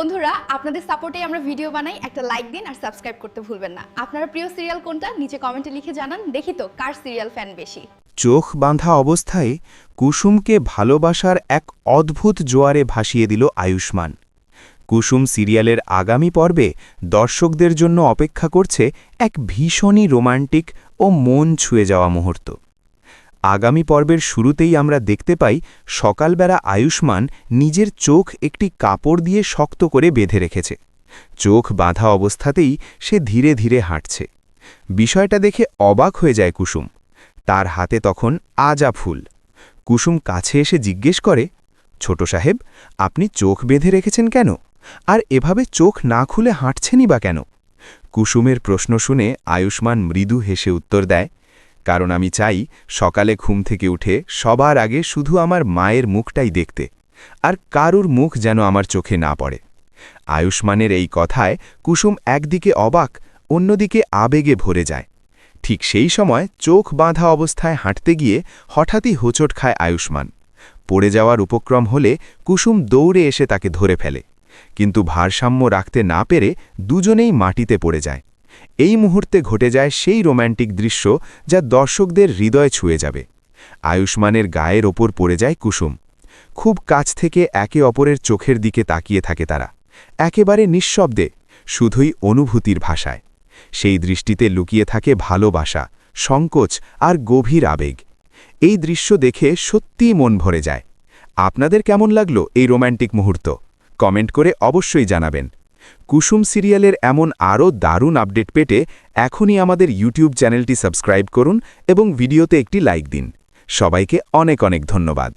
বন্ধুরা আপনাদের সাপোর্টে আমরা ভিডিও বানাই, একটা লাইক দিন আর সাবস্ক্রাইব করতে ভুলবেন না। আপনারা প্রিয় সিরিয়াল কোনটা নিচে কমেন্টে লিখে জানান, দেখি তো কার সিরিয়াল ফ্যান বেশি। চোখ বাঁধা অবস্থায় কুসুমকে ভালোবাসার এক অদ্ভুত জোয়ারে ভাসিয়ে দিল আয়ুষ্মান। কুসুম সিরিয়ালের আগামী পর্বে দর্শকদের জন্য অপেক্ষা করছে এক ভীষণই রোমান্টিক ও মন ছুঁয়ে যাওয়া মুহূর্ত। আগামী পর্বের শুরুতেই আমরা দেখতে পাই সকালবেলা আয়ুষ্মান নিজের চোখ একটি কাপড় দিয়ে শক্ত করে বেঁধে রেখেছে। চোখ বাঁধা অবস্থাতেই সে ধীরে ধীরে হাঁটছে। বিষয়টা দেখে অবাক হয়ে যায় কুসুম। তার হাতে তখন আজা ফুল। কুসুম কাছে এসে জিজ্ঞেস করে, ছোট সাহেব, আপনি চোখ বেঁধে রেখেছেন কেন? আর এভাবে চোখ না খুলে হাঁটছেনই বা কেন? কুসুমের প্রশ্ন শুনে আয়ুষ্মান মৃদু হেসে উত্তর দেয়, কারণ আমি চাই সকালে ঘুম থেকে উঠে সবার আগে শুধু আমার মায়ের মুখটাই দেখতে, আর কারুর মুখ যেন আমার চোখে না পড়ে। আয়ুষ্মানের এই কথায় কুসুম একদিকে অবাক, অন্যদিকে আবেগে ভরে যায়। ঠিক সেই সময় চোখ বাঁধা অবস্থায় হাঁটতে গিয়ে হঠাৎই হোঁচট খায় আয়ুষ্মান। পড়ে যাওয়ার উপক্রম হলে কুসুম দৌড়ে এসে তাকে ধরে ফেলে, কিন্তু ভারসাম্য রাখতে না পেরে দুজনেই মাটিতে পড়ে যায়। এই মুহূর্তে ঘটে যায় সেই রোম্যান্টিক দৃশ্য যা দর্শকদের হৃদয় ছুঁয়ে যাবে। আয়ুষ্মানের গায়ের ওপর পড়ে যায় কুসুম। খুব কাছ থেকে একে অপরের চোখের দিকে তাকিয়ে থাকে তারা, একেবারে নিঃশব্দে, শুধুই অনুভূতির ভাষায়। সেই দৃষ্টিতে লুকিয়ে থাকে ভালোবাসা, সংকোচ আর গভীর আবেগ। এই দৃশ্য দেখে সত্যিই মন ভরে যায়। আপনাদের কেমন লাগলো এই রোম্যান্টিক মুহূর্ত? কমেন্ট করে অবশ্যই জানাবেন। কুসুম সিরিয়ালের এমন আরও দারুণ আপডেট পেতে এখনই আমাদের ইউটিউব চ্যানেলটি সাবস্ক্রাইব করুন এবং ভিডিওতে একটি লাইক দিন। সবাইকে অনেক অনেক ধন্যবাদ।